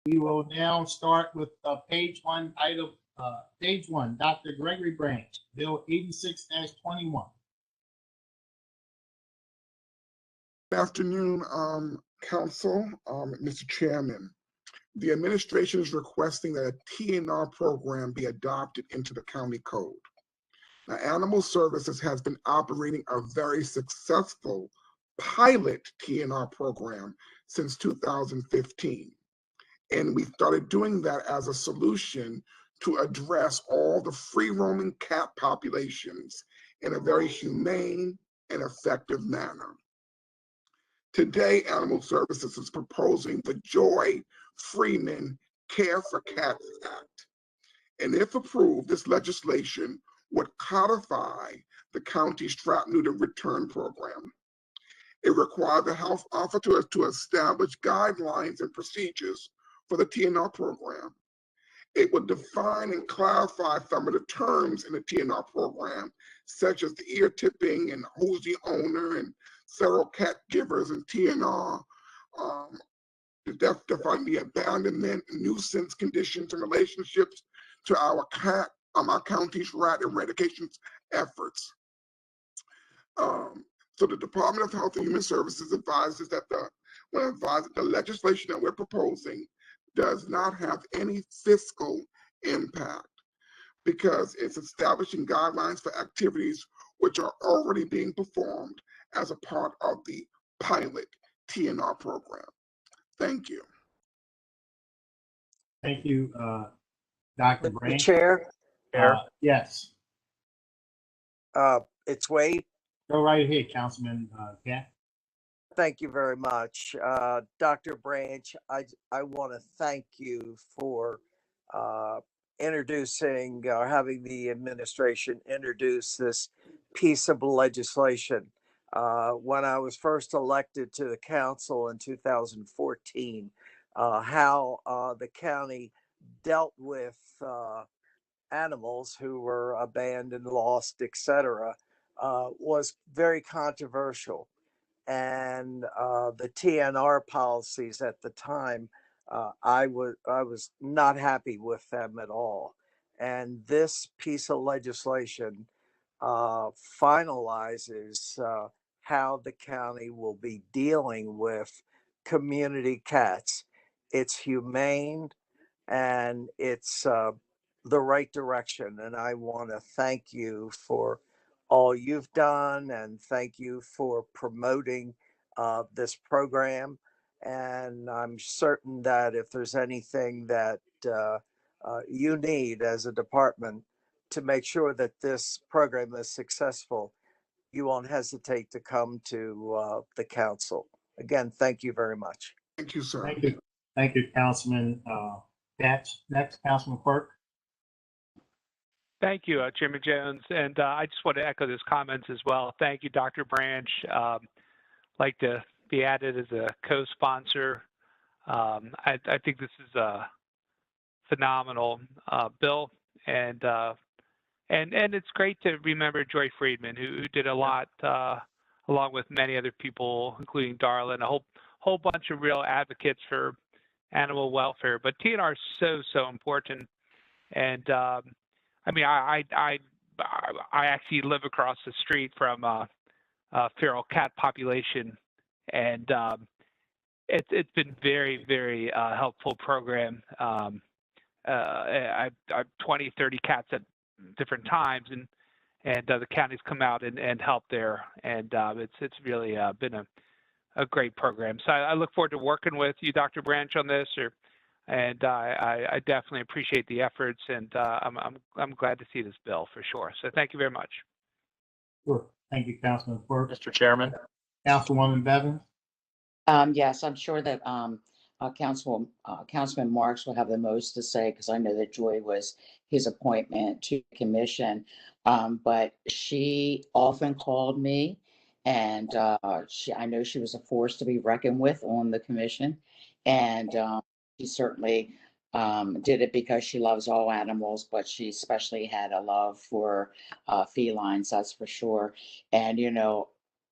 We will now start with page one, page one, Dr. Gregory Branch, Bill 86-21. Good afternoon, Council, Mr. Chairman. The administration is requesting that a TNR program be adopted into the county code. Now, Animal Services has been operating a very successful pilot TNR program since 2015. And we started doing that as a solution to address all the free-roaming cat populations in a very humane and effective manner. Today, Animal Services is proposing the Joy Freeman Care for Cats Act. And if approved, this legislation would codify the county's trap neuter return program. It required the health officer to establish guidelines and procedures for the TNR program. It would define and clarify some of the terms in the TNR program, such as the ear tipping and who's the owner and feral cat givers and TNR, define the abandonment, nuisance conditions and relationships to our county's rat eradication efforts. So the Department of Health and Human Services advises that the legislation that we're proposing does not have any fiscal impact because it's establishing guidelines for activities which are already being performed as a part of the pilot TNR program. Thank you. Thank you, Dr. Mr. Branch. Chair. Yes. It's Wade. Go right ahead, Councilman Cat. Thank you very much. Dr. Branch, I want to thank you for introducing or having the administration introduce this piece of legislation. When I was first elected to the council in 2014, how the county dealt with animals who were abandoned, lost, etc., was very controversial. And the TNR policies at the time, I was not happy with them at all. And this piece of legislation finalizes how the county will be dealing with community cats. It's humane and it's the right direction. And I want to thank you for all you've done and thank you for promoting this program. And I'm certain that if there's anything that you need as a department to make sure that this program is successful, you won't hesitate to come to the council. Again, thank you very much. Thank you, sir. Thank you. Thank you, Councilman Cat. Next, Councilman Quirk. Thank you, Chairman Jones. And I just want to echo those comments as well. Thank you, Dr. Branch. Like to be added as a co-sponsor. I think this is a phenomenal bill, and it's great to remember Joy Freeman, who did a lot, along with many other people, including Darlin, a whole bunch of real advocates for animal welfare. But TNR is so important, and I mean, I actually live across the street from a feral cat population, and it's been very helpful program. I've 20, 30 cats at different times, and the county's come out and helped there, and it's really been a great program. So I look forward to working with you, Dr. Branch, on this. And I definitely appreciate the efforts, and I'm glad to see this bill for sure. So thank you very much. Sure. Thank you, Councilman Quirk. Mr. Chairman. Councilwoman Bevins. Yes, I'm sure that Councilman Marks will have the most to say because I know that Joy was his appointment to the commission. But she often called me, and I know she was a force to be reckoned with on the commission, and she certainly did it because she loves all animals, but she especially had a love for felines, that's for sure. And, you know,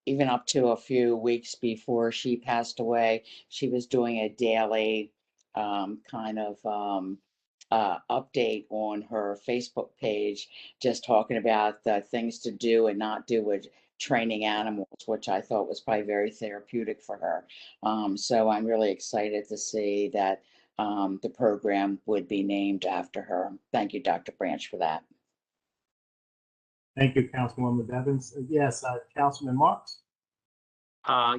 even up to a few weeks before she passed away, she was doing a daily kind of update on her Facebook page, just talking about the things to do and not do with training animals, which I thought was probably very therapeutic for her. So I'm really excited to see that the program would be named after her. Thank you, Dr. Branch, for that. Thank you, Councilwoman Bevins. Yes, Councilman Marks?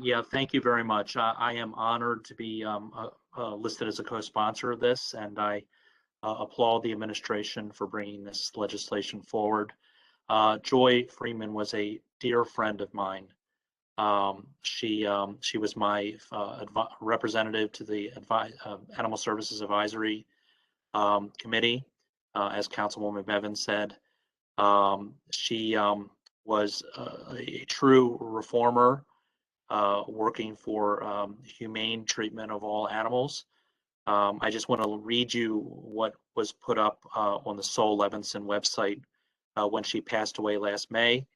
Yeah, thank you very much. I am honored to be listed as a co-sponsor of this, and I applaud the administration for bringing this legislation forward. Joy Freeman was a dear friend of mine. She was my representative to the Animal Services Advisory Committee, as Councilwoman Bevins said. She was a true reformer, working for humane treatment of all animals. I just want to read you what was put up on the Sol Levinson website when she passed away last May.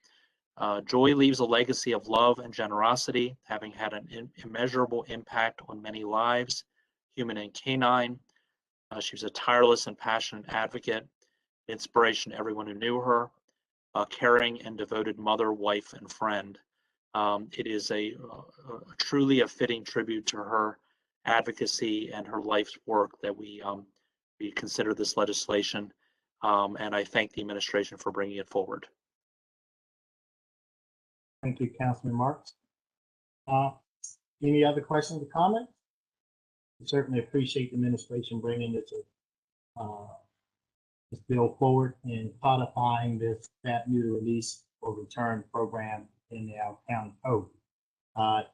Joy leaves a legacy of love and generosity, having had an immeasurable impact on many lives, human and canine. She was a tireless and passionate advocate, inspiration to everyone who knew her, a caring and devoted mother, wife, and friend. It is truly a fitting tribute to her advocacy and her life's work that we consider this legislation, and I thank the administration for bringing it forward. Thank you, Councilman Marks. Any other questions or comments? We certainly appreciate the administration bringing this bill forward and codifying that new release or return program in the Alva County Code.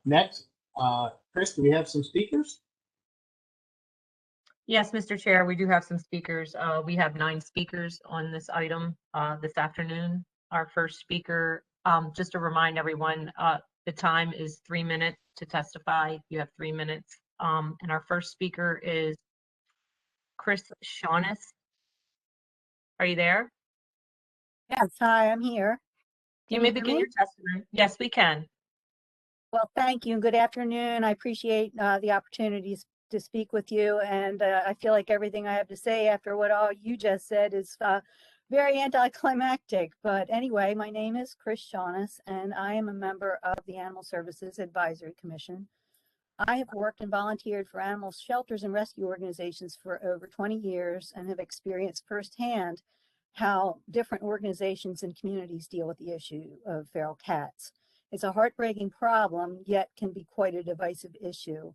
Next, Chris, do we have some speakers? Yes, Mr. Chair, we do have some speakers. We have 9 speakers on this item this afternoon. Our first speaker, just to remind everyone, the time is 3 minutes to testify. You have 3 minutes. And our first speaker is Chris Shaunis. Are you there? Yes, hi, I'm here. You Can may you hear begin me? your testimony. Yes, we can. Well, thank you and good afternoon. I appreciate the opportunities to speak with you, and I feel like everything I have to say after what all you just said is very anticlimactic. But anyway, my name is Chris Shaunis, and I am a member of the Animal Services Advisory Commission. I have worked and volunteered for animal shelters and rescue organizations for over 20 years and have experienced firsthand how different organizations and communities deal with the issue of feral cats. It's a heartbreaking problem, yet can be quite a divisive issue.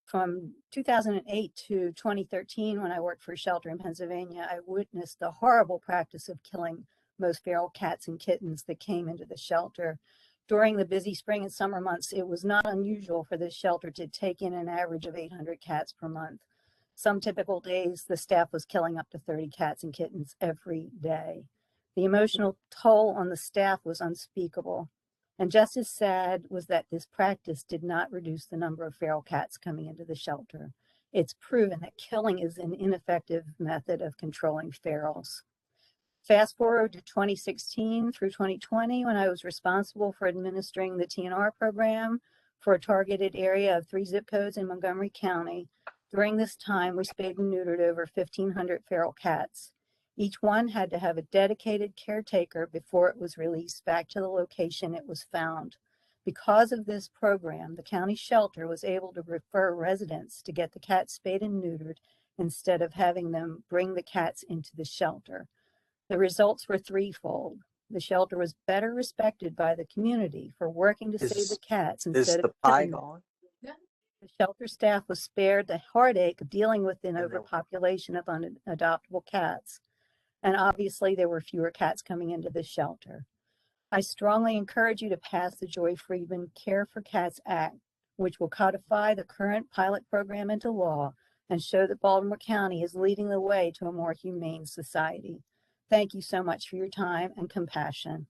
From 2008 to 2013, when I worked for a shelter in Pennsylvania, I witnessed the horrible practice of killing most feral cats and kittens that came into the shelter. During the busy spring and summer months, it was not unusual for this shelter to take in an average of 800 cats per month. Some typical days, the staff was killing up to 30 cats and kittens every day. The emotional toll on the staff was unspeakable. And just as sad was that this practice did not reduce the number of feral cats coming into the shelter. It's proven that killing is an ineffective method of controlling ferals. Fast forward to 2016 through 2020, when I was responsible for administering the TNR program for a targeted area of 3 zip codes in Montgomery County. During this time, we spayed and neutered over 1,500 feral cats. Each one had to have a dedicated caretaker before it was released back to the location it was found. Because of this program, the county shelter was able to refer residents to get the cats spayed and neutered instead of having them bring the cats into the shelter. The results were threefold. The shelter was better respected by the community for working to save the cats Is instead the of pie killing them. gone? The shelter staff was spared the heartache of dealing with an overpopulation of unadoptable cats. And obviously there were fewer cats coming into the shelter. I strongly encourage you to pass the Joy Freeman Care for Cats Act, which will codify the current pilot program into law and show that Baltimore County is leading the way to a more humane society. Thank you so much for your time and compassion.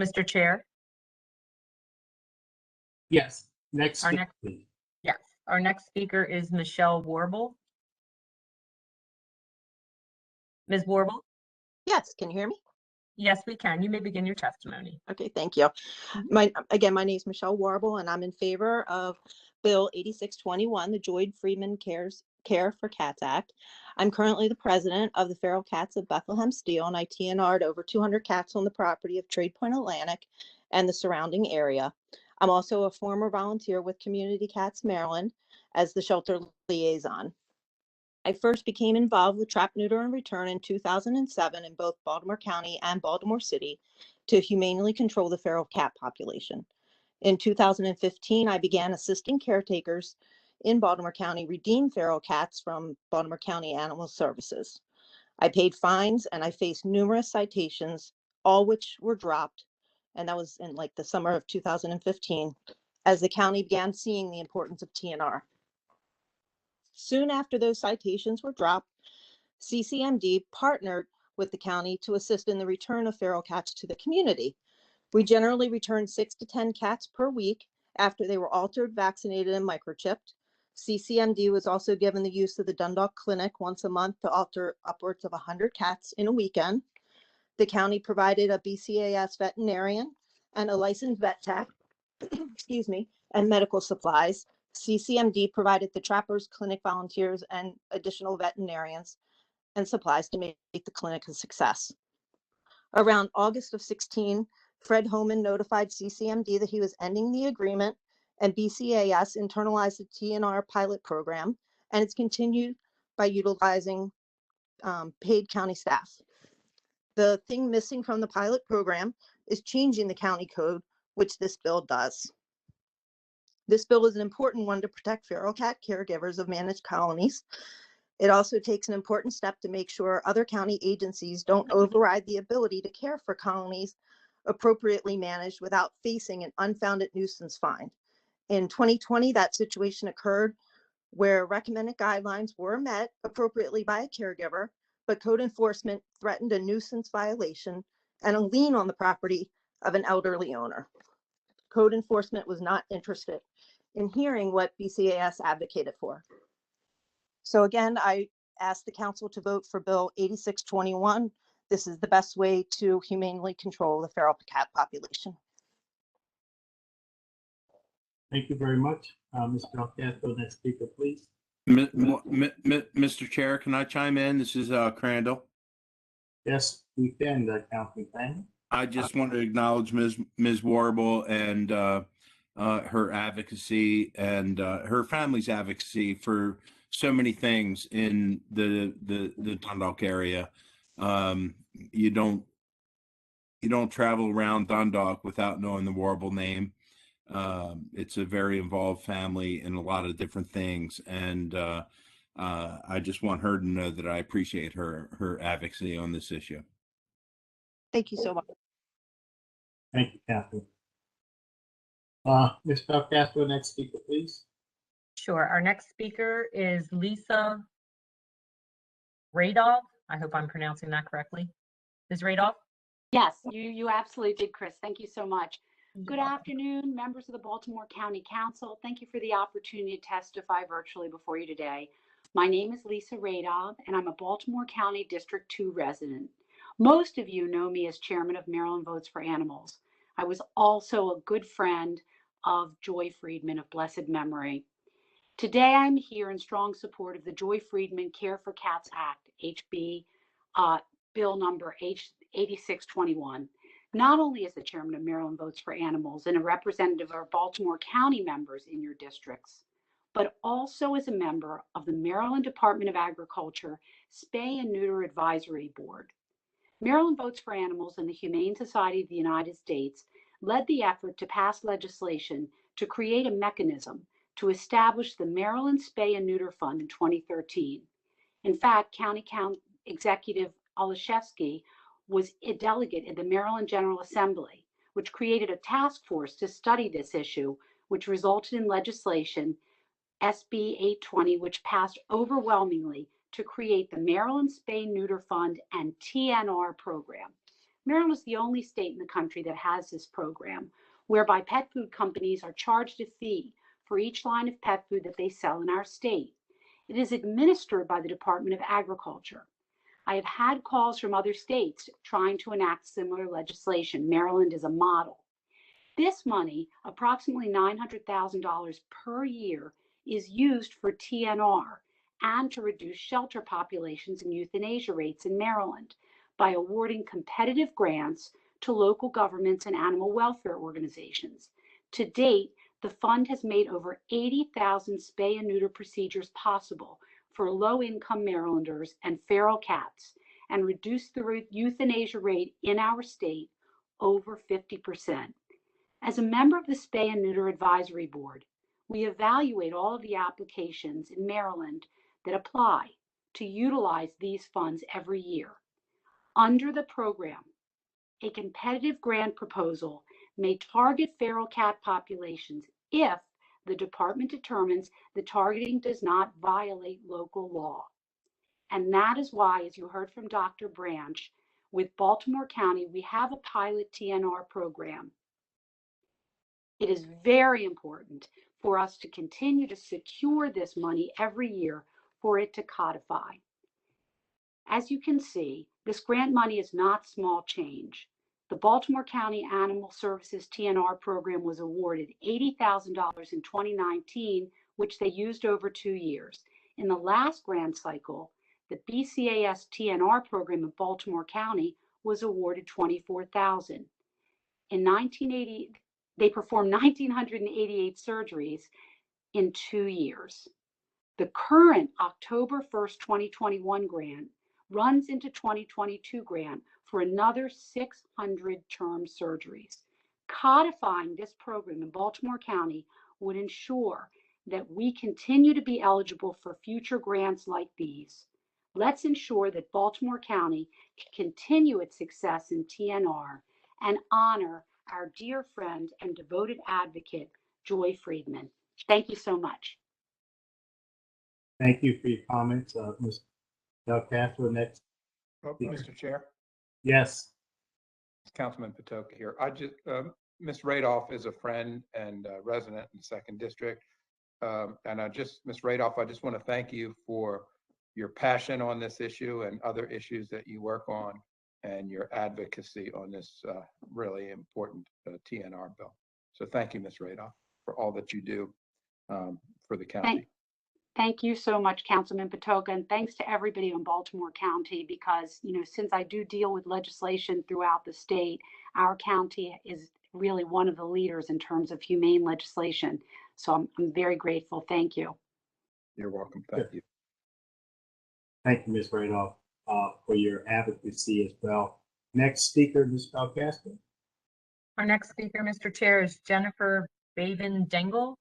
Mr. Chair, Yes. Next, Our speaker, next- please. yes. Our next speaker is Michelle Warble. Ms. Warble? Yes, can you hear me? Yes, we can. You may begin your testimony. Okay, thank you. My name is Michelle Warble, and I'm in favor of Bill 8621, the Joy Freeman Care for Cats Act. I'm currently the president of the Feral Cats of Bethlehem Steel, and I TNR'd over 200 cats on the property of Trade Point Atlantic and the surrounding area. I'm also a former volunteer with Community Cats Maryland as the shelter liaison. I first became involved with Trap, Neuter, and Return in 2007 in both Baltimore County and Baltimore City to humanely control the feral cat population. In 2015, I began assisting caretakers in Baltimore County redeem feral cats from Baltimore County Animal Services. I paid fines and I faced numerous citations, all which were dropped, and that was in like the summer of 2015, as the county began seeing the importance of TNR. Soon after those citations were dropped, CCMD partnered with the county to assist in the return of feral cats to the community. We generally return 6 to 10 cats per week after they were altered, vaccinated, and microchipped. CCMD was also given the use of the Dundalk Clinic once a month to alter upwards of 100 cats in a weekend. The county provided a BCAS veterinarian and a licensed vet tech, excuse me, and medical supplies. CCMD provided the Trappers Clinic volunteers and additional veterinarians and supplies to make the clinic a success. Around August of 16, Fred Homan notified CCMD that he was ending the agreement, and BCAS internalized the TNR pilot program, and it's continued by utilizing paid county staff. The thing missing from the pilot program is changing the county code, which this bill does. This bill is an important one to protect feral cat caregivers of managed colonies. It also takes an important step to make sure other county agencies don't override the ability to care for colonies appropriately managed without facing an unfounded nuisance fine. In 2020, that situation occurred where recommended guidelines were met appropriately by a caregiver, but code enforcement threatened a nuisance violation and a lien on the property of an elderly owner. Code enforcement was not interested in hearing what BCAS advocated for. So again, I ask the council to vote for Bill 8621. This is the best way to humanely control the feral cat population. Thank you very much. Mr. Alcastro, next speaker, please. Mr. Chair, can I chime in? This is Crandall. Yes, we can, Councilman Fanning. I just want to acknowledge Ms. Warble and her advocacy and her family's advocacy for so many things in the Dundalk area. You don't travel around Dundalk without knowing the Warble name. It's a very involved family in a lot of different things, and I just want her to know that I appreciate her advocacy on this issue. Thank you so much. Thank you, Catherine. Mr. Alcastro, next speaker, please. Sure. Our next speaker is Lisa Radov. I hope I'm pronouncing that correctly. Ms. Radov? Yes, you absolutely did, Chris. Thank you so much. Good afternoon, members of the Baltimore County Council. Thank you for the opportunity to testify virtually before you today. My name is Lisa Radov, and I'm a Baltimore County District 2 resident. Most of you know me as chairman of Maryland Votes for Animals. I was also a good friend of Joy Freedman of blessed memory. Today, I'm here in strong support of the Joy Freedman Care for Cats Act, HB Bill number 8621. Not only as the chairman of Maryland Votes for Animals and a representative of our Baltimore County members in your districts, but also as a member of the Maryland Department of Agriculture Spay and Neuter Advisory Board. Maryland Votes for Animals and the Humane Society of the United States led the effort to pass legislation to create a mechanism to establish the Maryland Spay and Neuter Fund in 2013. In fact, County Executive Olszewski was a delegate at the Maryland General Assembly, which created a task force to study this issue, which resulted in legislation SB 820, which passed overwhelmingly to create the Maryland Spay Neuter Fund and TNR program. Maryland is the only state in the country that has this program, whereby pet food companies are charged a fee for each line of pet food that they sell in our state. It is administered by the Department of Agriculture. I have had calls from other states trying to enact similar legislation. Maryland is a model. This money, approximately $900,000 per year, is used for TNR and to reduce shelter populations and euthanasia rates in Maryland by awarding competitive grants to local governments and animal welfare organizations. To date, the fund has made over 80,000 spay and neuter procedures possible for low-income Marylanders and feral cats and reduced the euthanasia rate in our state over 50%. As a member of the Spay and Neuter Advisory Board, we evaluate all of the applications in Maryland that apply to utilize these funds every year. Under the program, a competitive grant proposal may target feral cat populations if the department determines the targeting does not violate local law. And that is why, as you heard from Dr. Branch, with Baltimore County, we have a pilot TNR program. It is very important for us to continue to secure this money every year for it to codify. As you can see, this grant money is not small change. The Baltimore County Animal Services TNR program was awarded $80,000 in 2019, which they used over 2 years. In the last grant cycle, the BCAS TNR program in Baltimore County was awarded $24,000. In 1980, they performed 1,988 surgeries in 2 years. The current October 1st, 2021 grant runs into 2022 grant for another 600 term surgeries. Codifying this program in Baltimore County would ensure that we continue to be eligible for future grants like these. Let's ensure that Baltimore County can continue its success in TNR and honor our dear friend and devoted advocate, Joy Friedman. Thank you so much. Thank you for your comments, Ms. Del Castro. Next. Mr. Chair, Yes. Councilman Patoka here. Ms. Radoff is a friend and resident in the 2nd District. Ms. Radoff, I just want to thank you for your passion on this issue and other issues that you work on and your advocacy on this really important TNR bill. So thank you, Ms. Radoff, for all that you do for the county. Thank you so much, Councilman Patoka, and thanks to everybody in Baltimore County because, since I do deal with legislation throughout the state, our county is really one of the leaders in terms of humane legislation. So I'm very grateful. Thank you. You're welcome. Thank you. Thank you, Ms. Radoff, for your advocacy as well. Next speaker, Ms. Del Castro. Our next speaker, Mr. Chair, is Jennifer Bavin Dangle.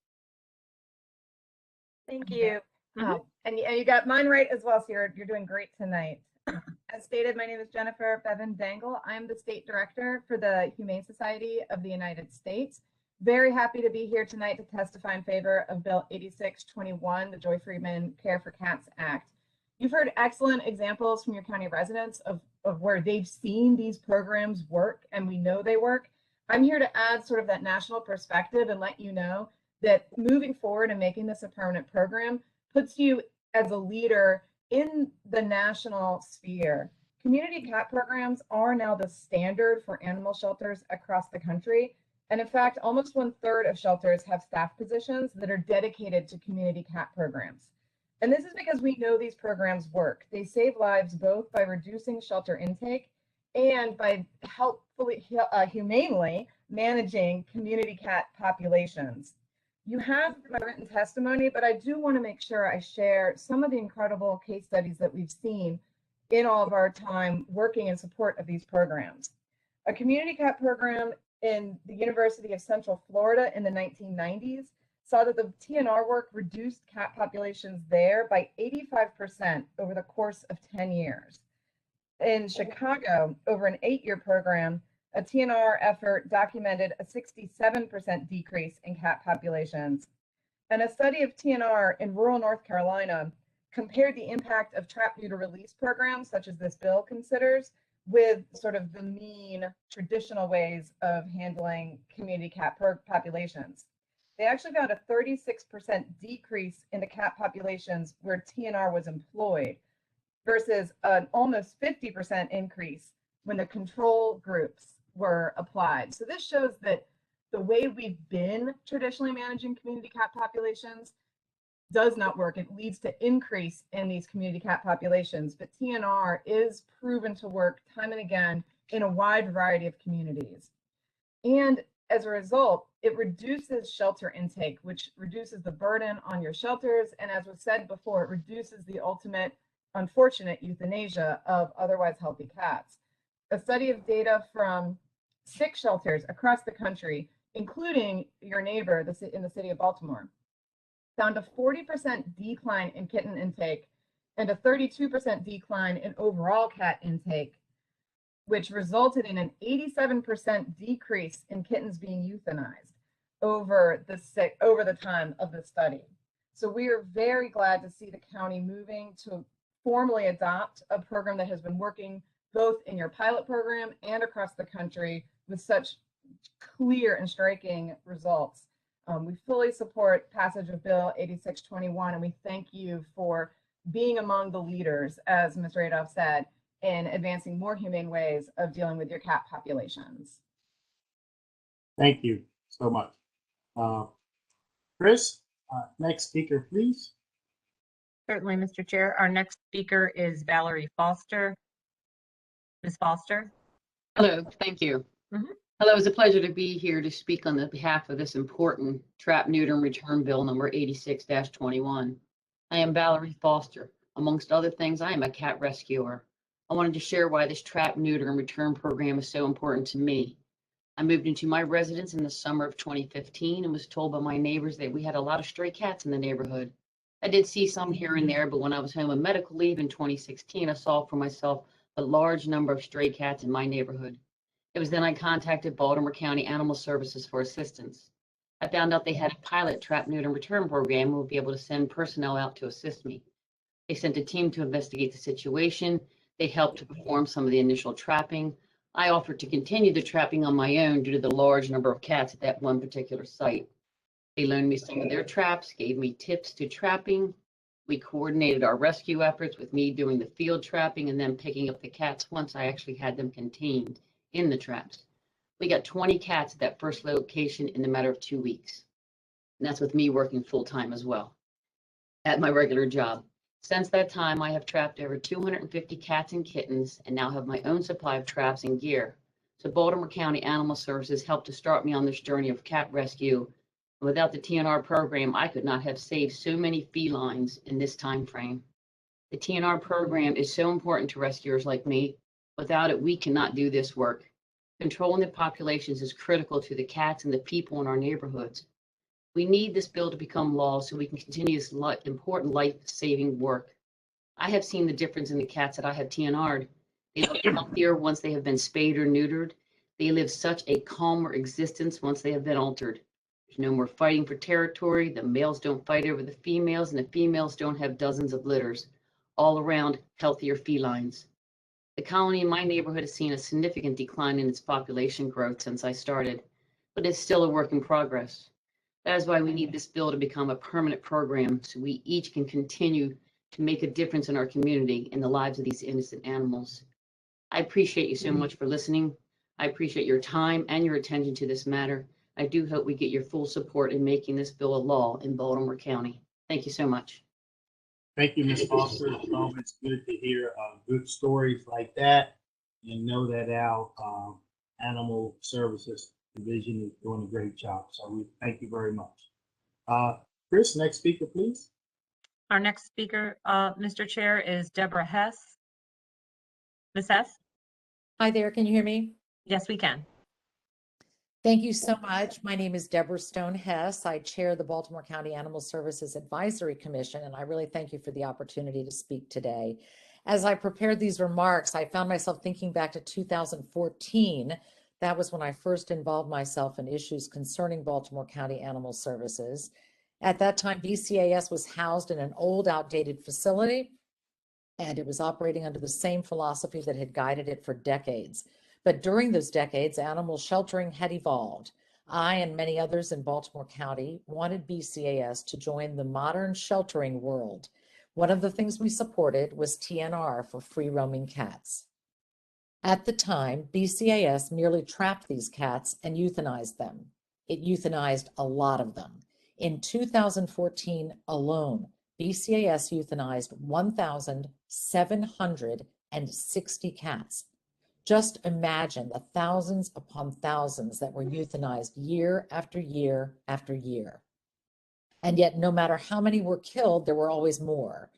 Thank you. And you got mine right as well, so you're doing great tonight. As stated, my name is Jennifer Bevin Dangle. I'm the state director for the Humane Society of the United States. Very happy to be here tonight to testify in favor of Bill 8621, the Joy Friedman Care for Cats Act. You've heard excellent examples from your county residents of where they've seen these programs work, and we know they work. I'm here to add sort of that national perspective and let you know that moving forward and making this a permanent program puts you as a leader in the national sphere. Community cat programs are now the standard for animal shelters across the country. And in fact, almost 1/3 of shelters have staff positions that are dedicated to community cat programs. And this is because we know these programs work. They save lives both by reducing shelter intake and by humanely managing community cat populations. You have my written testimony, but I do want to make sure I share some of the incredible case studies that we've seen in all of our time working in support of these programs. A community cat program in the University of Central Florida in the 1990s saw that the TNR work reduced cat populations there by 85% over the course of 10 years. In Chicago, over an 8-year program, a TNR effort documented a 67% decrease in cat populations. And a study of TNR in rural North Carolina compared the impact of trap neuter release programs, such as this bill considers, with sort of the mean traditional ways of handling community cat populations. They actually found a 36% decrease in the cat populations where TNR was employed. versus an almost 50% increase when the control groups were applied. So this shows that the way we've been traditionally managing community cat populations does not work. It leads to increase in these community cat populations, but TNR is proven to work time and again in a wide variety of communities. And as a result, it reduces shelter intake, which reduces the burden on your shelters. And as was said before, it reduces the ultimate unfortunate euthanasia of otherwise healthy cats. A study of data from 6 shelters across the country, including your neighbor in the city of Baltimore, found a 40% decline in kitten intake and a 32% decline in overall cat intake, which resulted in an 87% decrease in kittens being euthanized over the time of the study. So we are very glad to see the county moving to formally adopt a program that has been working both in your pilot program and across the country with such clear and striking results. We fully support passage of Bill 8621, and we thank you for being among the leaders, as Ms. Radoff said, in advancing more humane ways of dealing with your cat populations. Thank you so much. Chris, next speaker, please. Certainly, Mr. Chair. Our next speaker is Valerie Foster. Ms. Foster. Hello, thank you. Hello, it's a pleasure to be here to speak on the behalf of this important Trap, Neuter, and Return Bill number 86-21. I am Valerie Foster. Amongst other things, I am a cat rescuer. I wanted to share why this Trap, Neuter, and Return program is so important to me. I moved into my residence in the summer of 2015 and was told by my neighbors that we had a lot of stray cats in the neighborhood. I did see some here and there, but when I was home on medical leave in 2016, I saw for myself a large number of stray cats in my neighborhood. It was then I contacted Baltimore County Animal Services for assistance. I found out they had a pilot Trap, Neuter, and Return program and would be able to send personnel out to assist me. They sent a team to investigate the situation. They helped to perform some of the initial trapping. I offered to continue the trapping on my own due to the large number of cats at that one particular site. They loaned me some of their traps, gave me tips to trapping. We coordinated our rescue efforts with me doing the field trapping and then picking up the cats once I actually had them contained in the traps. We got 20 cats at that first location in a matter of 2 weeks. And that's with me working full-time as well at my regular job. Since that time, I have trapped over 250 cats and kittens and now have my own supply of traps and gear. So Baltimore County Animal Services helped to start me on this journey of cat rescue. And without the TNR program, I could not have saved so many felines in this time frame. The TNR program is so important to rescuers like me. Without it, we cannot do this work. Controlling the populations is critical to the cats and the people in our neighborhoods. We need this bill to become law so we can continue this important life-saving work. I have seen the difference in the cats that I have TNR'd. They look healthier once they have been spayed or neutered. They live such a calmer existence once they have been altered. There's no more fighting for territory. The males don't fight over the females, and the females don't have dozens of litters. All around, healthier felines. The colony in my neighborhood has seen a significant decline in its population growth since I started, but it's still a work in progress. That is why we need this bill to become a permanent program so we each can continue to make a difference in our community and the lives of these innocent animals. I appreciate you so much for listening. I appreciate your time and your attention to this matter. I do hope we get your full support in making this bill a law in Baltimore County. Thank you so much. Thank you, Ms. Foster. It's always good to hear good stories like that and know that our Animal Services Division is doing a great job. So we thank you very much. Chris, next speaker, please. Our next speaker, Mr. Chair, is Deborah Hess. Ms. Hess? Hi there, can you hear me? Yes, we can. Thank you so much. My name is Deborah Stone Hess. I chair the Baltimore County Animal Services Advisory Commission, and I really thank you for the opportunity to speak today. As I prepared these remarks, I found myself thinking back to 2014. That was when I first involved myself in issues concerning Baltimore County Animal Services. At that time, BCAS was housed in an old, outdated facility, and it was operating under the same philosophy that had guided it for decades. But during those decades, animal sheltering had evolved. I and many others in Baltimore County wanted BCAS to join the modern sheltering world, One of the things we supported was TNR for free roaming cats. At the time, BCAS merely trapped these cats and euthanized them. It euthanized a lot of them. In 2014 alone, BCAS euthanized 1,760 cats. Just imagine the thousands upon thousands that were euthanized year after year after year. And yet, no matter how many were killed, there were always more.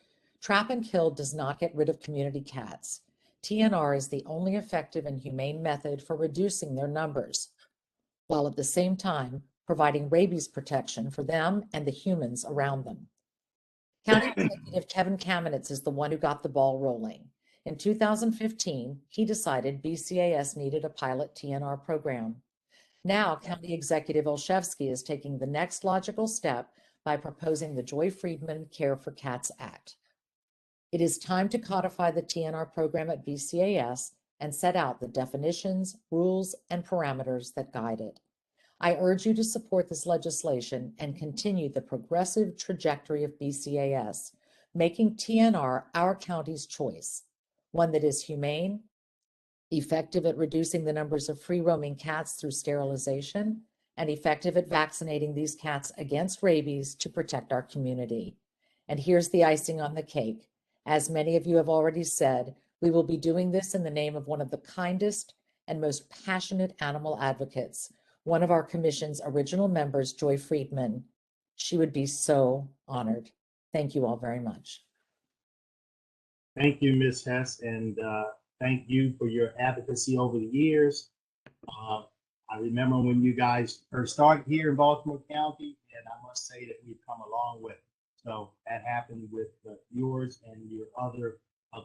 Trap and kill does not get rid of community cats. TNR is the only effective and humane method for reducing their numbers, while at the same time providing rabies protection for them and the humans around them. County Executive Kevin Kamenetz is the one who got the ball rolling. In 2015, he decided BCAS needed a pilot TNR program. Now, County Executive Olszewski is taking the next logical step by proposing the Joy Friedman Care for Cats Act. It is time to codify the TNR program at BCAS and set out the definitions, rules, and parameters that guide it. I urge you to support this legislation and continue the progressive trajectory of BCAS, making TNR our county's choice, one that is humane, effective at reducing the numbers of free roaming cats through sterilization, and effective at vaccinating these cats against rabies to protect our community. And here's the icing on the cake. As many of you have already said, we will be doing this in the name of one of the kindest and most passionate animal advocates, one of our commission's original members, Joy Friedman. She would be so honored. Thank you all very much. Thank you, Ms. Hess, and thank you for your advocacy over the years. I remember when you guys first started here in Baltimore County, and I must say that we've come a long way. So that happened with yours and your other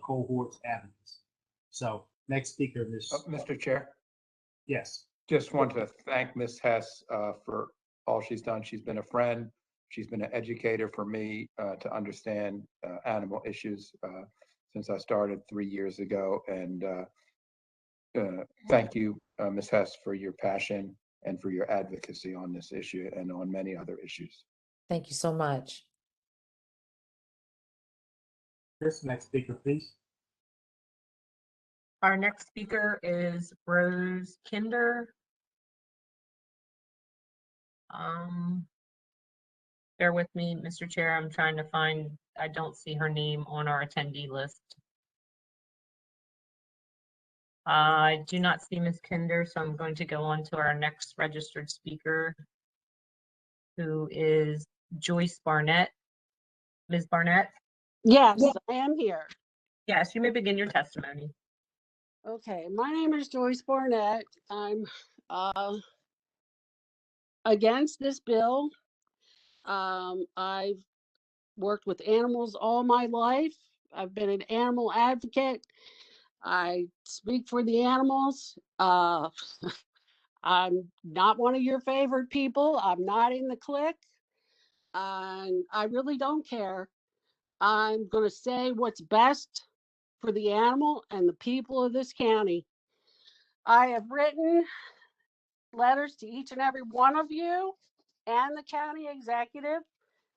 cohorts advocates. So next speaker, Mr. Chair. Yes. Just want to thank Ms. Hess for all she's done. She's been a friend. She's been an educator for me to understand animal issues since I started 3 years ago. And thank you, Ms. Hess, for your passion and for your advocacy on this issue and on many other issues. Thank you so much. Chris, next speaker, please. Our next speaker is Rose Kinder. Bear with me, Mr. Chair. I'm trying to find, I don't see her name on our attendee list. I do not see Ms. Kinder, so I'm going to go on to our next registered speaker, who is Joyce Barnett. Ms. Barnett? Yes, I am here. Yes, you may begin your testimony. Okay, my name is Joyce Barnett. I'm against this bill. I've worked with animals all my life. I've been an animal advocate. I speak for the animals. I'm not one of your favorite people. I'm not in the clique. And I really don't care. I'm going to say what's best for the animal and the people of this county. I have written letters to each and every one of you and the county executive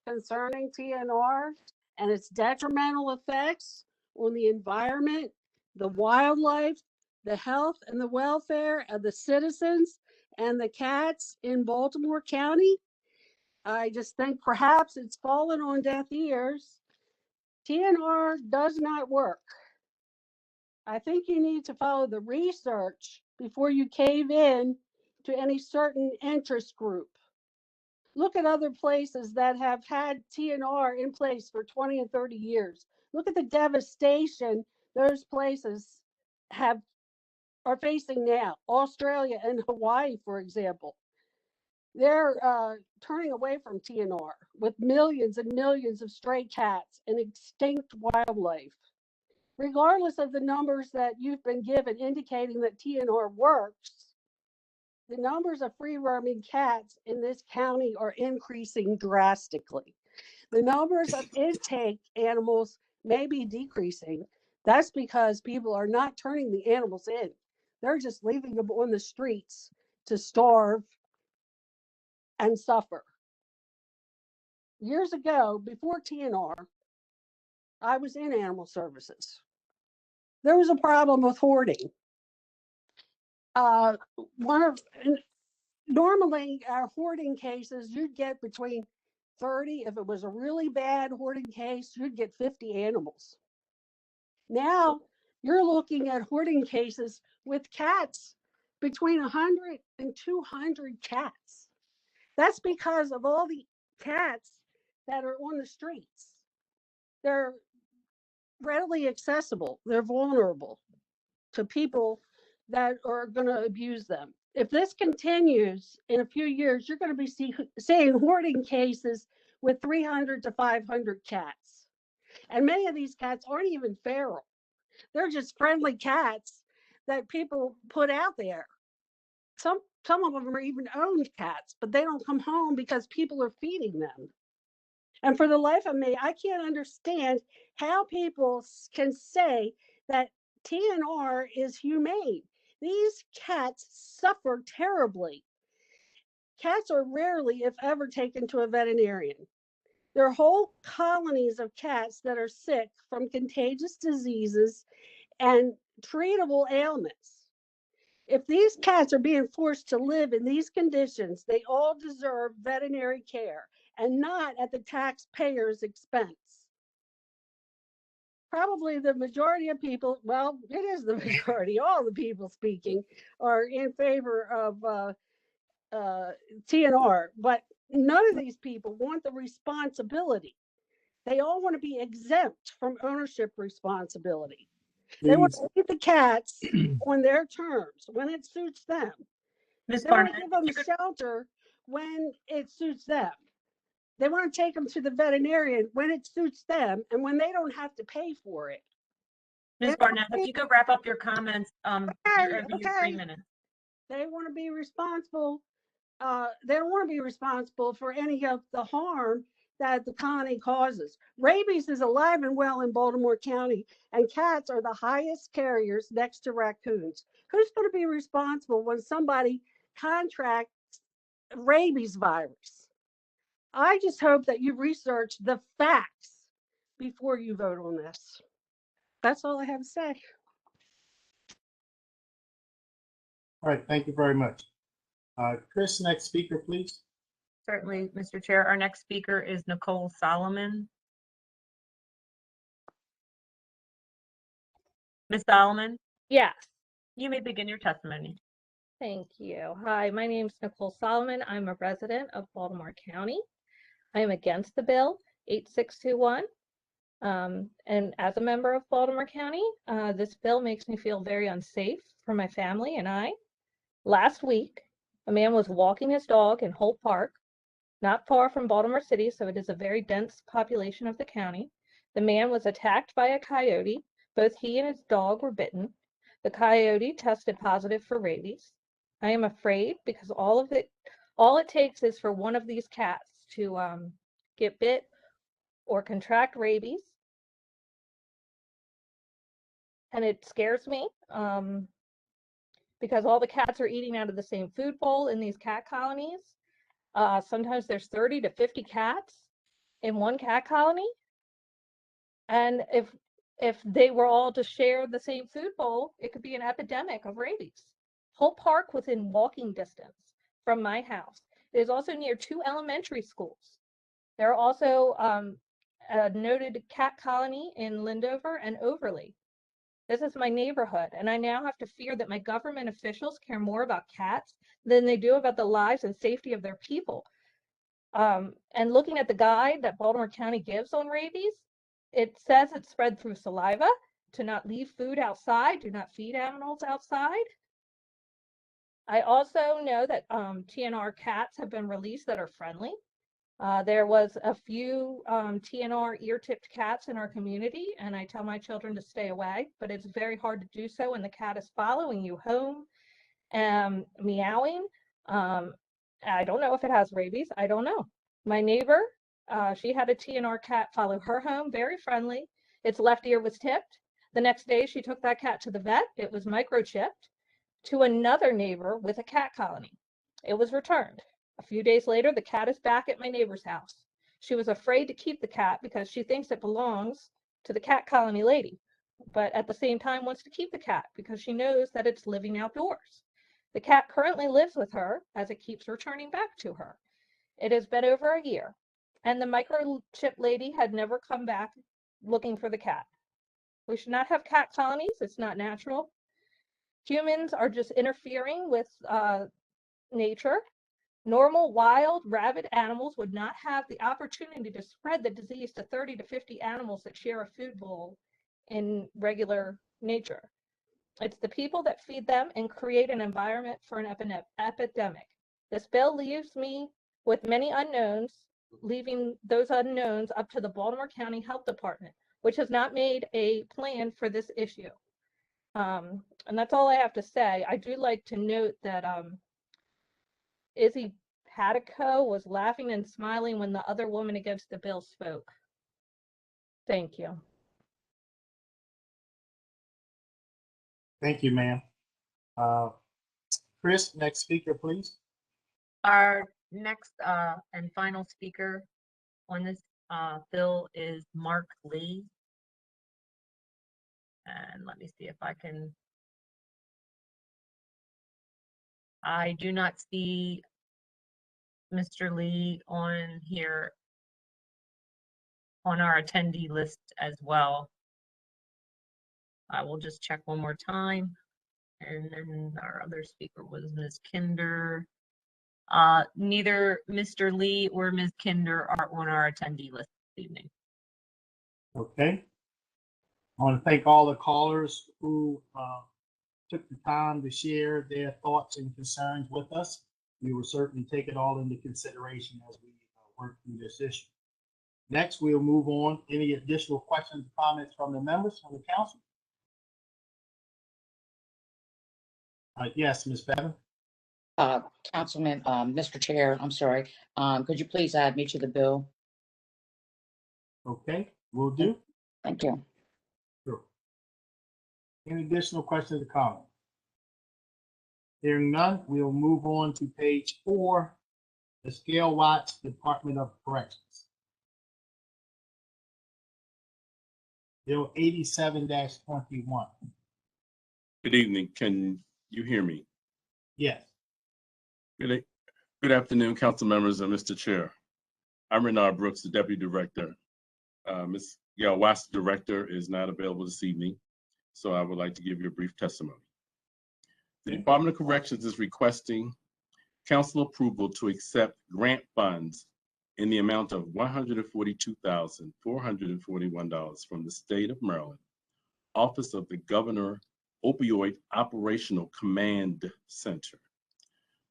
concerning TNR and its detrimental effects on the environment, the wildlife, the health and the welfare of the citizens and the cats in Baltimore County. I just think perhaps it's fallen on deaf ears. TNR does not work. I think you need to follow the research before you cave in to any certain interest group. Look at other places that have had TNR in place for 20 and 30 years. Look at the devastation those places are facing now. Australia and Hawaii, for example. They're turning away from TNR with millions and millions of stray cats and extinct wildlife. Regardless of the numbers that you've been given indicating that TNR works, the numbers of free roaming cats in this county are increasing drastically. The numbers of intake animals may be decreasing. That's because people are not turning the animals in. They're just leaving them on the streets to starve and suffer. Years ago, before TNR, I was in animal services. There was a problem with hoarding. Normally our hoarding cases, you'd get between 30, if it was a really bad hoarding case, you'd get 50 animals. Now you're looking at hoarding cases with cats between 100 and 200 cats. That's because of all the cats that are on the streets. They're readily accessible. They're vulnerable to people that are going to abuse them. If this continues in a few years, you're going to be seeing hoarding cases with 300 to 500 cats. And many of these cats aren't even feral. They're just friendly cats that people put out there. Some of them are even owned cats, but they don't come home because people are feeding them. And for the life of me, I can't understand how people can say that TNR is humane. These cats suffer terribly. Cats are rarely, if ever, taken to a veterinarian. There are whole colonies of cats that are sick from contagious diseases and treatable ailments. If these cats are being forced to live in these conditions, they all deserve veterinary care and not at the taxpayer's expense. Probably the majority of people, well, it is the majority, all the people speaking are in favor of TNR, but none of these people want the responsibility. They all want to be exempt from ownership responsibility. They want to leave the cats on their terms when it suits them. Ms. They want to Barnett, give them shelter when it suits them. They want to take them to the veterinarian when it suits them and when they don't have to pay for it. Ms. Barnett, if you could wrap up your comments, you're over your 3 Okay. minutes. They want to be responsible. They don't want to be responsible for any of the harm that the colony causes. Rabies is alive and well in Baltimore County, and cats are the highest carriers next to raccoons. Who's going to be responsible when somebody contracts rabies virus? I just hope that you research the facts before you vote on this. That's all I have to say. All right, thank you very much. Chris, next speaker, please. Certainly, Mr. Chair. Our next speaker is Nicole Solomon. Ms. Solomon, Yes, you may begin your testimony. thank you. Hi, my name is Nicole Solomon. I'm a resident of Baltimore County. I am against the bill 8621. And as a member of Baltimore County, this bill makes me feel very unsafe for my family and I. Last week, a man was walking his dog in Holt Park, not far from Baltimore City, so it is a very dense population of the county. The man was attacked by a coyote. Both he and his dog were bitten. The coyote tested positive for rabies. I am afraid because all it takes is for one of these cats to get bit or contract rabies. And it scares me because all the cats are eating out of the same food bowl in these cat colonies. Sometimes there's 30 to 50 cats in one cat colony. And if they were all to share the same food bowl, it could be an epidemic of rabies. Holt Park within walking distance from my house. It is also near 2 elementary schools. There are also a noted cat colony in Lindover and Overley. This is my neighborhood, and I now have to fear that my government officials care more about cats than they do about the lives and safety of their people. And looking at the guide that Baltimore County gives on rabies, it says it's spread through saliva, to not leave food outside, do not feed animals outside. I also know that TNR cats have been released that are friendly. There was a few TNR ear-tipped cats in our community, and I tell my children to stay away, but it's very hard to do so when the cat is following you home, meowing. I don't know if it has rabies. I don't know. My neighbor, she had a TNR cat follow her home, very friendly. Its left ear was tipped. The next day, she took that cat to the vet. It was microchipped to another neighbor with a cat colony. It was returned. A few days later, the cat is back at my neighbor's house. She was afraid to keep the cat because she thinks it belongs to the cat colony lady, but at the same time wants to keep the cat because she knows that it's living outdoors. The cat currently lives with her as it keeps returning back to her. It has been over a year, and the microchip lady had never come back looking for the cat. We should not have cat colonies. It's not natural. Humans are just interfering with nature. Normal, wild, rabid animals would not have the opportunity to spread the disease to 30 to 50 animals that share a food bowl in regular nature. It's the people that feed them and create an environment for an epidemic. This bill leaves me with many unknowns, leaving those unknowns up to the Baltimore County Health Department, which has not made a plan for this issue. And that's all I have to say. I do like to note that Izzy Patico was laughing and smiling when the other woman against the bill spoke. Thank you. Thank you, ma'am. Chris, next speaker, please. Our next and final speaker on this bill is Mark Lee. And let me see if I can. I do not see Mr. Lee on here on our attendee list as well. I will just check one more time. And then our other speaker was Ms. Kinder. Neither Mr. Lee or Ms. Kinder are on our attendee list this evening. Okay. I want to thank all the callers who took the time to share their thoughts and concerns with us. We will certainly take it all into consideration as we work through this issue. Next, we'll move on. Any additional questions or comments from the members of the council? Yes, Ms. Bevan. Councilman, Mr. Chair, I'm sorry. Could you please add me to the bill? Okay, will do. Thank you. Sure. Any additional questions or comments? Hearing none, we'll move on to page 4, the Scale Watts Department of Corrections. Bill 87-21. Good evening. Can you hear me? Yes. Good afternoon, council members and Mr. Chair. I'm Renard Brooks, the Deputy Director. Ms. Gail Watts, the Director, is not available this evening, so I would like to give you a brief testimony. The Department of Corrections is requesting council approval to accept grant funds in the amount of $142,441 from the state of Maryland, Office of the Governor Opioid Operational Command Center.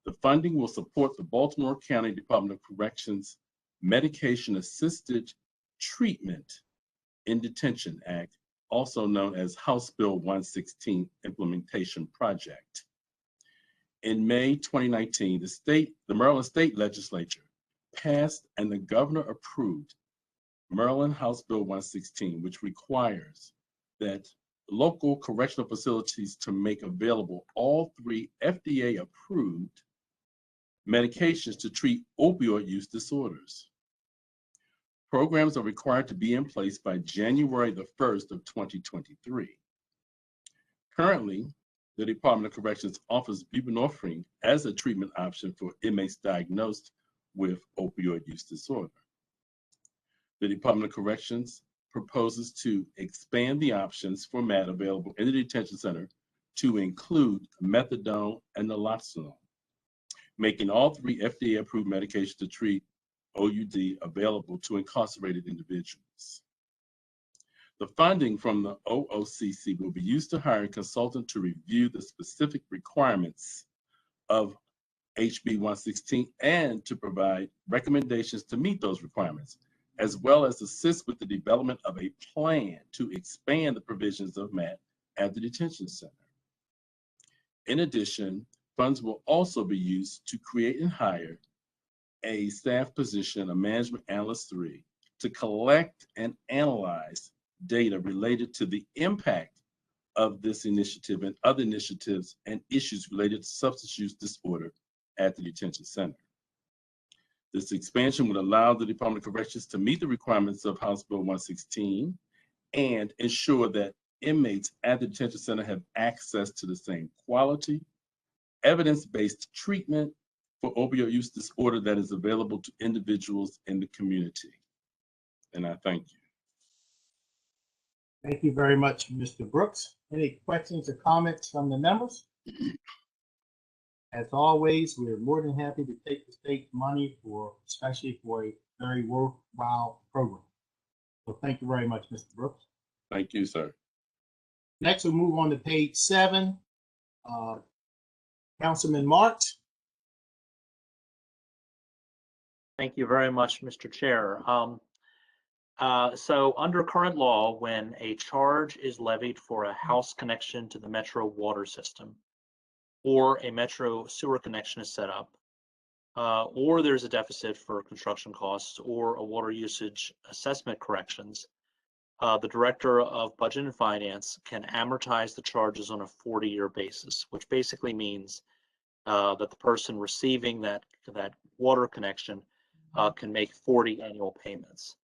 The funding will support the Baltimore County Department of Corrections Medication-Assisted Treatment in Detention Act, also known as House Bill 116 Implementation Project. In May 2019, the Maryland State Legislature passed and the governor approved Maryland House Bill 116, which requires that local correctional facilities to make available all 3 FDA-approved medications to treat opioid use disorders. Programs are required to be in place by January the 1st of 2023. Currently, the Department of Corrections offers buprenorphine as a treatment option for inmates diagnosed with opioid use disorder. The Department of Corrections proposes to expand the options for MAT available in the detention center to include methadone and naloxone, making all 3 FDA-approved medications to treat OUD available to incarcerated individuals. The funding from the OOCC will be used to hire a consultant to review the specific requirements of HB 116 and to provide recommendations to meet those requirements, as well as assist with the development of a plan to expand the provisions of MAT at the detention center. In addition, funds will also be used to create and hire a staff position, a management analyst 3, to collect and analyze data related to the impact of this initiative and other initiatives and issues related to substance use disorder at the detention center. This expansion would allow the Department of Corrections to meet the requirements of House Bill 116 and ensure that inmates at the detention center have access to the same quality, evidence-based treatment for opioid use disorder that is available to individuals in the community. And I thank you. Thank you very much, Mr. Brooks. Any questions or comments from the members? As always, we're more than happy to take the state's money especially for a very worthwhile program. So thank you very much, Mr. Brooks. Thank you, sir. Next, we'll move on to page 7. Councilman Marks. Thank you very much, Mr. Chair. So under current law, when a charge is levied for a house connection to the metro water system, or a metro sewer connection is set up, or there's a deficit for construction costs or a water usage assessment corrections, the Director of Budget and Finance can amortize the charges on a 40-year basis, which basically means that the person receiving that water connection can make 40 annual payments.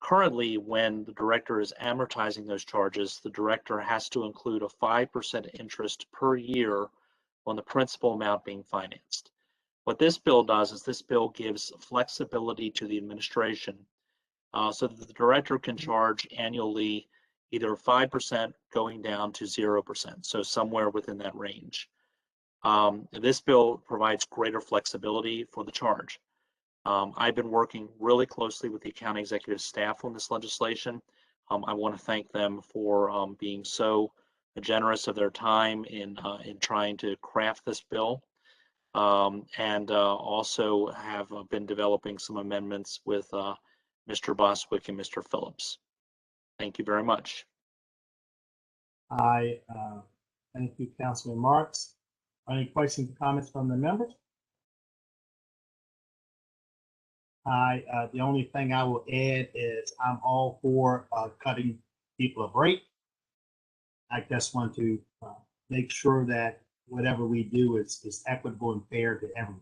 Currently, when the director is amortizing those charges, the director has to include a 5% interest per year on the principal amount being financed. What this bill does is this bill gives flexibility to the administration so that the director can charge annually either 5% going down to 0%, so somewhere within that range. This bill provides greater flexibility for the charge. I've been working really closely with the county executive staff on this legislation. I want to thank them for being so generous of their time in trying to craft this bill, and also have been developing some amendments with Mr. Boswick and Mr. Phillips. Thank you very much. I thank you, Councilman Marks. Any questions or comments from the members? The only thing I will add is I'm all for cutting people a break. I just want to make sure that whatever we do is equitable and fair to everyone.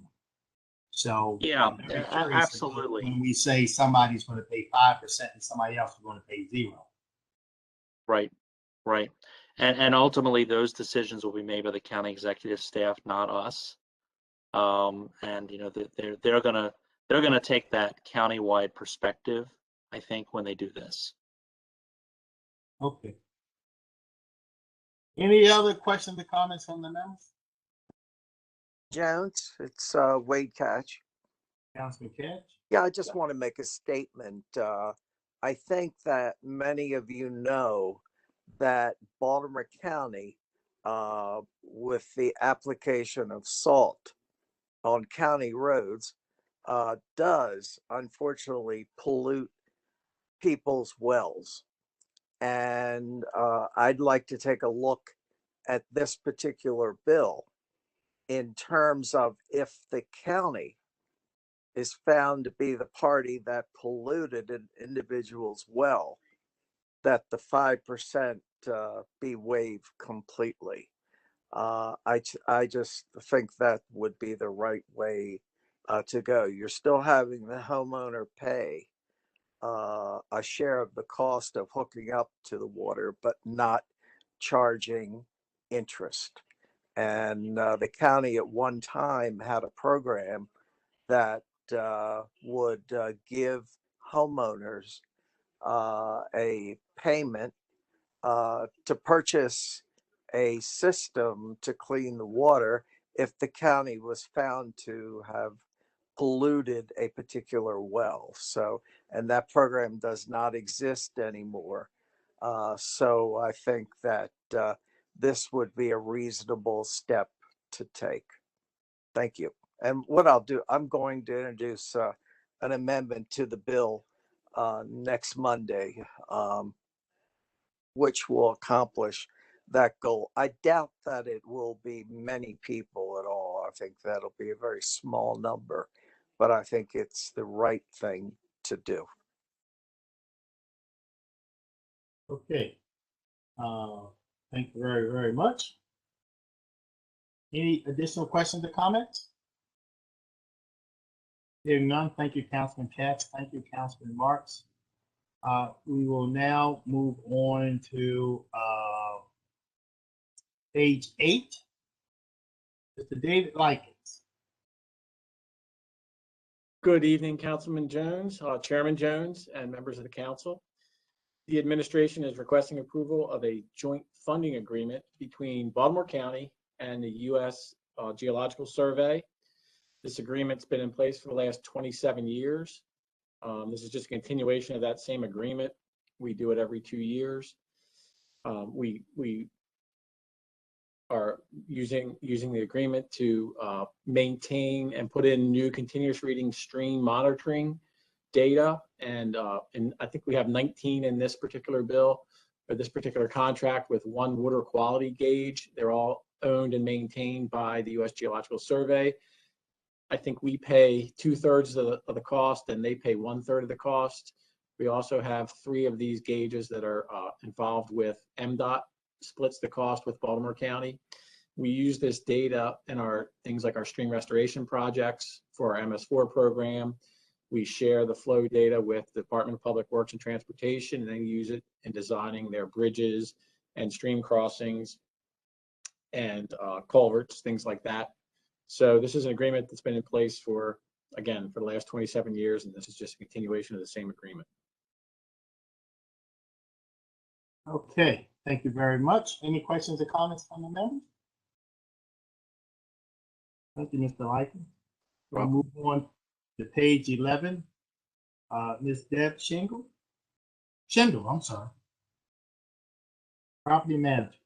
So yeah, very curious absolutely. when we say somebody's going to pay 5% and somebody else is going to pay 0. Right, right. And ultimately those decisions will be made by the county executive staff, not us. And you know, they're gonna take that countywide perspective, I think, when they do this. Okay. Any other questions or comments from the members? Jones, it's Wade Catch. Councilman Catch? Yeah, I just want to make a statement. I think that many of you know that Baltimore County, with the application of salt on county roads, does unfortunately pollute people's wells. And I'd like to take a look at this particular bill in terms of if the county is found to be the party that polluted an individual's well, that the 5% be waived completely. I just think that would be the right way to go. You're still having the homeowner pay a share of the cost of hooking up to the water, but not charging interest. And the county at one time had a program that would give homeowners a payment to purchase a system to clean the water if the county was found to have polluted a particular well. So, and that program does not exist anymore. So I think that this would be a reasonable step to take. Thank you. And what I'll do, I'm going to introduce an amendment to the bill next Monday, which will accomplish that goal. I doubt that it will be many people at all. I think that'll be a very small number, but I think it's the right thing to do. Okay. Thank you very, very much. Any additional questions or comments? Hearing none, thank you, Councilman Katz. Thank you, Councilman Marks. We will now move on to page 8. Mr. David Likens. Good evening, Councilman Jones, Chairman Jones, and members of the council. The administration is requesting approval of a joint funding agreement between Baltimore County and the U.S. Geological Survey. This agreement's been in place for the last 27 years. This is just a continuation of that same agreement. We do it every 2 years. We are using the agreement to maintain and put in new continuous reading stream monitoring data. And I think we have 19 in this particular bill, or this particular contract, with one water quality gauge. They're all owned and maintained by the U.S. Geological Survey. I think we pay 2/3 of the cost and they pay 1/3 of the cost. We also have 3 of these gauges that are involved with MDOT, splits the cost with Baltimore County. We use this data in our things like our stream restoration projects for our MS4 program. We share the flow data with the Department of Public Works and Transportation, and then use it in designing their bridges and stream crossings and culverts, things like that. So this is an agreement that's been in place for the last 27 years, and this is just a continuation of the same agreement. Okay, thank you very much. Any questions or comments from the members? Thank you, Mr. Likens. We'll move on to page 11. Ms. Deb Schindel, I'm sorry. Property manager.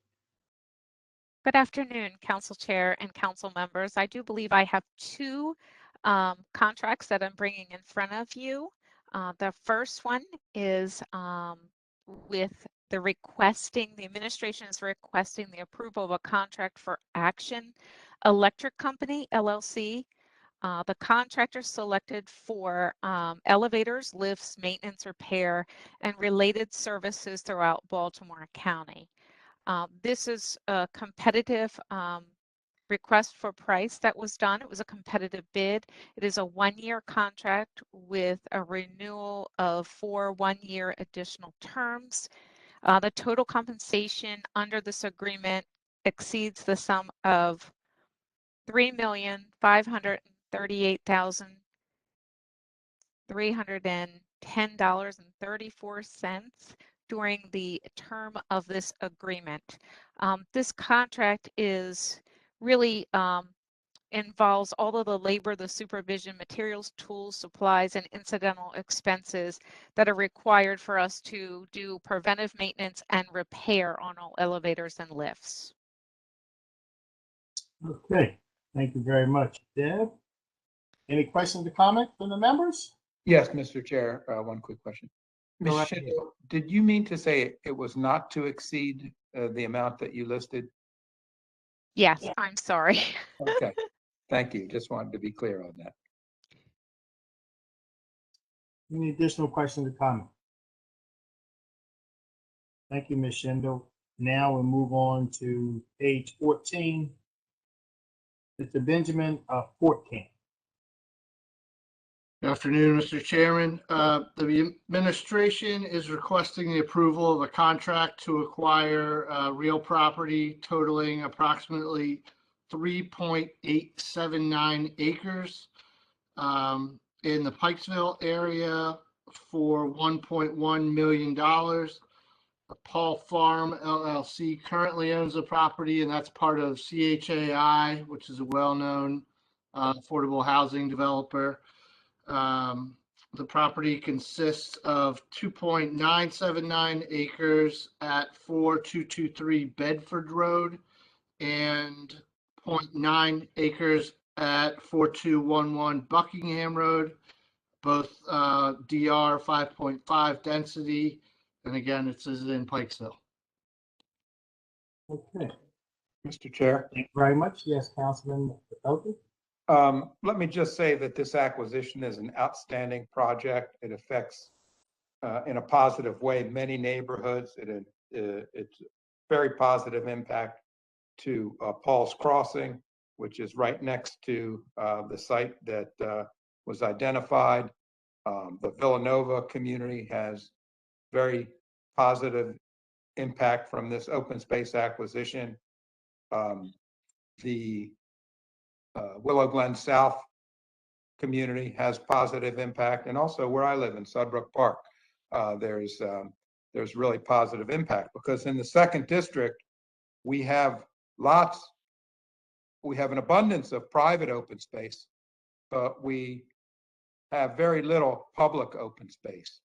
Good afternoon, Council Chair and Council members. I do believe I have 2 contracts that I'm bringing in front of you. The first one is with the administration is requesting the approval of a contract for Action Electric Company, LLC. The contractor selected for elevators, lifts, maintenance, repair, and related services throughout Baltimore County. This is a competitive request for price that was done. It was a competitive bid. It is a 1-year contract with a renewal of 4 1-year additional terms. The total compensation under this agreement exceeds the sum of $3,538,310.34 during the term of this agreement. This contract is really involves all of the labor, the supervision, materials, tools, supplies, and incidental expenses that are required for us to do preventive maintenance and repair on all elevators and lifts. Okay, thank you very much, Deb. Any questions or comments from the members? Yes, Mr. Chair, one quick question. Ms. Go right Schindel, did you mean to say it was not to exceed the amount that you listed? Yes, I'm sorry. Okay, thank you. Just wanted to be clear on that. Any additional questions or comments? Thank you, Ms. Schindel. Now we'll move on to page 14. Mr. Benjamin Fortcamp. Good afternoon, Mr. Chairman. The administration is requesting the approval of a contract to acquire real property totaling approximately 3.879 acres in the Pikesville area for $1.1 million. Paul Farm LLC currently owns the property, and that's part of CHAI, which is a well-known affordable housing developer. The property consists of 2.979 acres at 4223 Bedford Road and 0.9 acres at 4211 Buckingham Road, both DR 5.5 density. And again, it's in Pikesville. Okay. Mr. Chair. Thank you very much. Yes, Councilman Oakley. Let me just say that this acquisition is an outstanding project. It affects, in a positive way, many neighborhoods. It's very positive impact to Paul's Crossing, which is right next to the site that was identified. The Villanova community has very positive impact from this open space acquisition. The Willow Glen South community has positive impact, and also where I live in Sudbrook Park, there's really positive impact, because in the second district, we have an abundance of private open space, but we have very little public open space.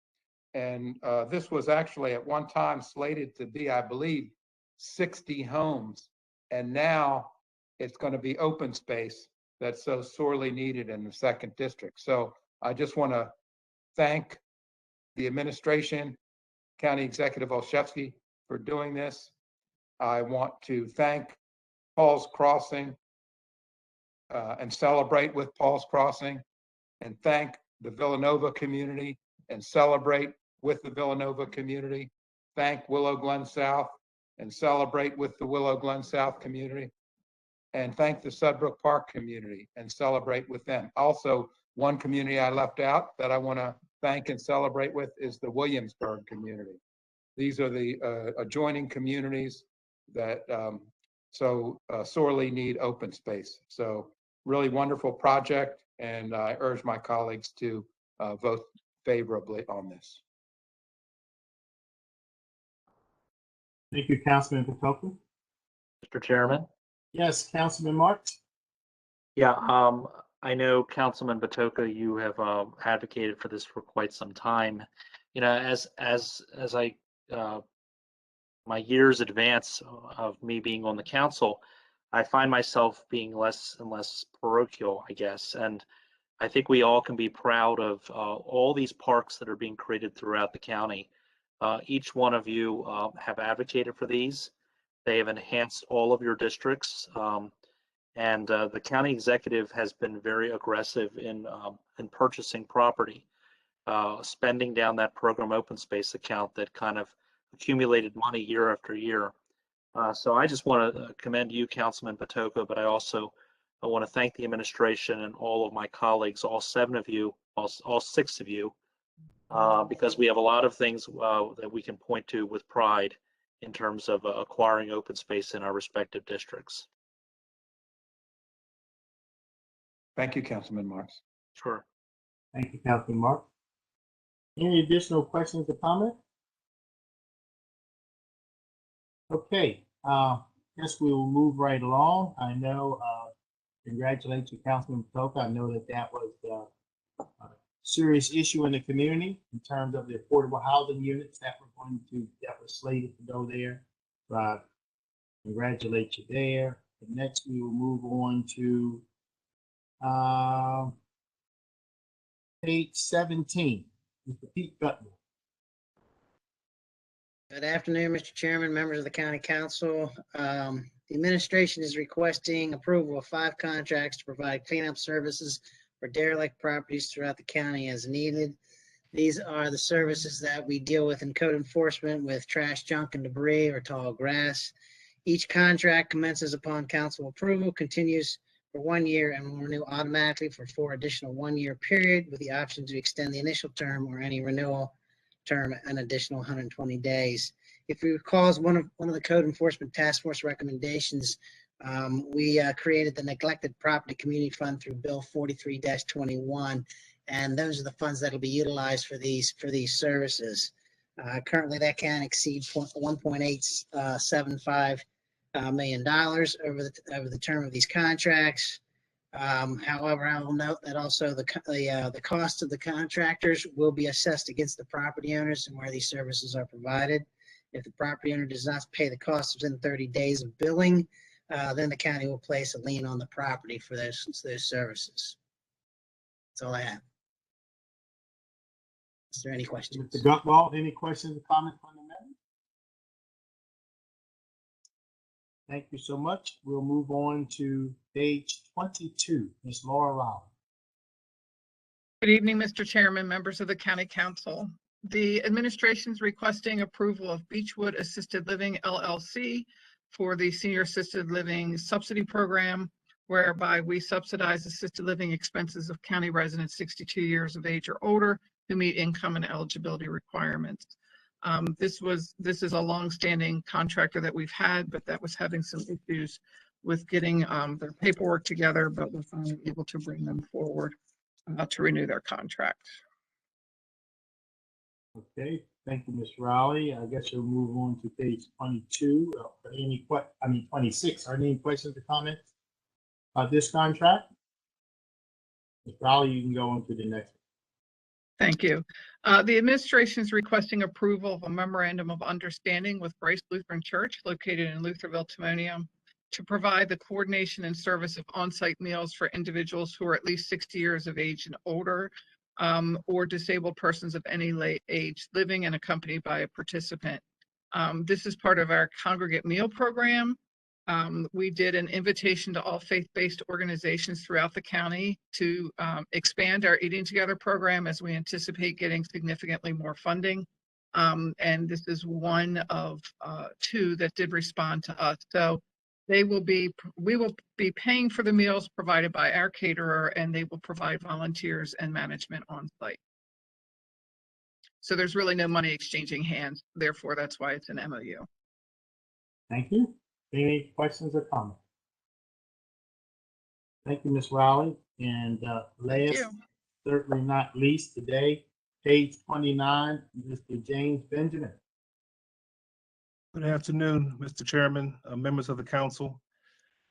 And this was actually at one time slated to be, I believe, 60 homes. And now it's going to be open space that's so sorely needed in the second district. So I just want to thank the administration, County Executive Olszewski, for doing this. I want to thank Paul's Crossing and celebrate with Paul's Crossing, and thank the Villanova community and celebrate with the Villanova community. Thank Willow Glen South and celebrate with the Willow Glen South community. And thank the Sudbrook Park community and celebrate with them. Also, one community I left out that I want to thank and celebrate with is the Williamsburg community. These are the adjoining communities that sorely need open space. So really wonderful project, and I urge my colleagues to vote favorably on this. Thank you, Councilman Patoka. Mr. Chairman? Yes, Councilman Marks? Yeah, I know Councilman Patoka, you have advocated for this for quite some time. You know, as I my years advance of me being on the council, I find myself being less and less parochial, I guess. And I think we all can be proud of all these parks that are being created throughout the county. Each one of you have advocated for these. They have enhanced all of your districts. And the county executive has been very aggressive in purchasing property, spending down that program open space account that kind of accumulated money year after year. So I just want to commend you, Councilman Patoka, but I want to thank the administration and all of my colleagues, all 7 of you, all 6 of you, because we have a lot of things that we can point to with pride in terms of acquiring open space in our respective districts. Thank you, Councilman Marks. Sure. Thank you, Councilman Marks. Any additional questions or comments? Okay, guess we will move right along. I know, congratulate you, Councilman Patoka. I know that was a serious issue in the community in terms of the affordable housing units that were slated to go there. Congratulate you there. And next, we will move on to page 17, Mr. Pete Gutman. Good afternoon, Mr. Chairman, members of the County Council. The administration is requesting approval of 5 contracts to provide cleanup services for derelict properties throughout the county as needed. These are the services that we deal with in code enforcement with trash, junk, and debris or tall grass. Each contract commences upon council approval, continues for 1 year, and will renew automatically for 4 additional 1-year period with the option to extend the initial term or any renewal term an additional 120 days. If you recall, one of the code enforcement task force recommendations, we created the neglected property community fund through bill 43-21, and those are the funds that will be utilized for these services. Currently, that can exceed $1.875 million over the term of these contracts. However, I will note that also the cost of the contractors will be assessed against the property owners and where these services are provided. If the property owner does not pay the cost within 30 days of billing, then the county will place a lien on the property for those services. That's all I have. Is there any questions? Mr. Gutwald, any questions or comments on the matter? Thank you so much. We'll move on to page 22, Ms. Laura Rowland. Good evening, Mr. Chairman, members of the County Council. The administration is requesting approval of Beechwood Assisted Living LLC for the Senior Assisted Living Subsidy Program, whereby we subsidize assisted living expenses of county residents 62 years of age or older who meet income and eligibility requirements. This is a longstanding contractor that we've had, but that was having some issues with getting their paperwork together, but we're finally able to bring them forward to renew their contract. Okay, thank you, Ms. Rowley. I guess you'll move on to page 22. 26. Are there any questions or comments about this contract? Ms. Rowley, you can go on to the next one. Thank you. The administration is requesting approval of a memorandum of understanding with Bryce Lutheran Church located in Lutherville, Timonium, to provide the coordination and service of on-site meals for individuals who are at least 60 years of age and older, or disabled persons of any late age living and accompanied by a participant. This is part of our congregate meal program. We did an invitation to all faith-based organizations throughout the county to expand our Eating Together program as we anticipate getting significantly more funding. And this is one of two that did respond to us. So we will be paying for the meals provided by our caterer, and they will provide volunteers and management on site. So there's really no money exchanging hands. Therefore, that's why it's an MOU. Thank you. Any questions or comments? Thank you, Ms. Rowley. And last, certainly not least today, page 29, Mr. James Benjamin. Good afternoon, Mr. Chairman, members of the council.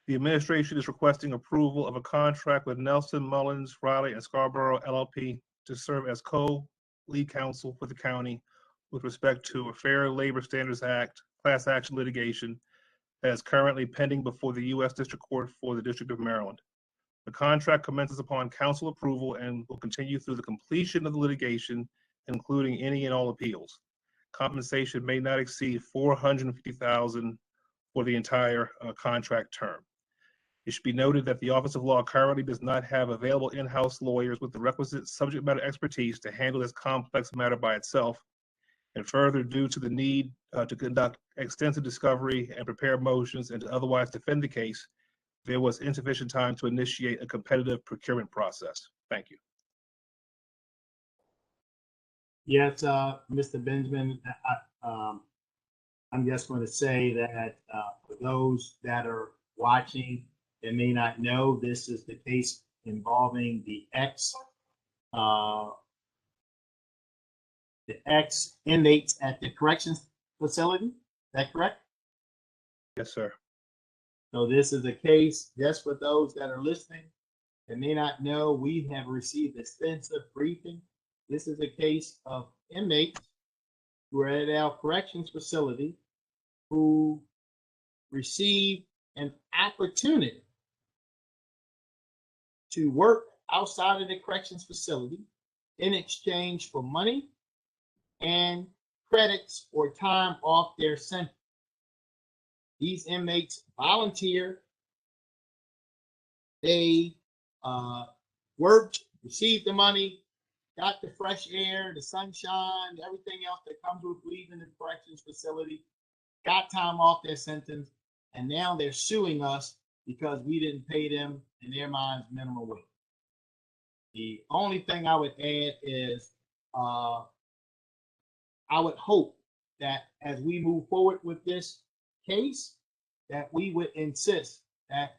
The administration is requesting approval of a contract with Nelson Mullins, Riley, and Scarborough LLP to serve as co-lead counsel for the county with respect to a Fair Labor Standards Act class action litigation that is currently pending before the U.S. District Court for the District of Maryland. The contract commences upon council approval and will continue through the completion of the litigation, including any and all appeals. Compensation may not exceed $450,000 for the entire contract term. It should be noted that the Office of Law currently does not have available in-house lawyers with the requisite subject matter expertise to handle this complex matter by itself. And further, due to the need to conduct extensive discovery and prepare motions and to otherwise defend the case, there was insufficient time to initiate a competitive procurement process. Thank you. Yes, Mr. Benjamin, I'm just going to say that for those that are watching and may not know, this is the case involving the ex inmates at the corrections facility. Is that correct? Yes, sir. So this is a case, just for those that are listening and may not know, we have received extensive briefing. This is a case of inmates who are at our corrections facility who received an opportunity to work outside of the corrections facility in exchange for money and credits or time off their sentence. These inmates volunteered, they worked, received the money, got the fresh air, the sunshine, everything else that comes with leaving the corrections facility, got time off their sentence, and now they're suing us because we didn't pay them, in their minds, minimum wage. The only thing I would add is I would hope that as we move forward with this case, that we would insist that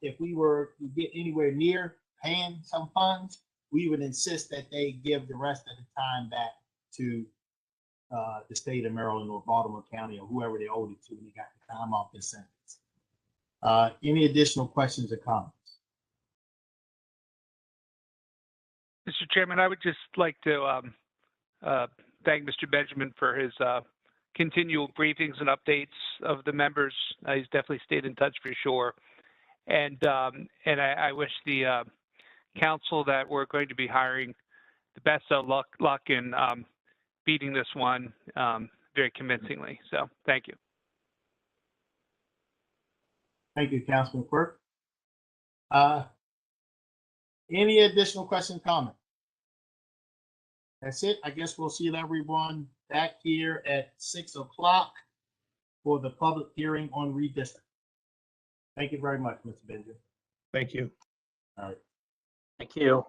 if we were to get anywhere near paying some funds, we would insist that they give the rest of the time back to the state of Maryland or Baltimore County or whoever they owed it to when they got the time off their sentence. Any additional questions or comments? Mr. Chairman, I would just like to thank Mr. Benjamin for his continual briefings and updates of the members. He's definitely stayed in touch for sure. And I wish the council that we're going to be hiring the best of luck in beating this one very convincingly. So thank you. Thank you, Councilman Quirk. Any additional questions, comments? That's it. I guess we'll see everyone back here at 6 o'clock for the public hearing on redistricting. Thank you very much, Mr. Benjamin. Thank you. All right. Thank you.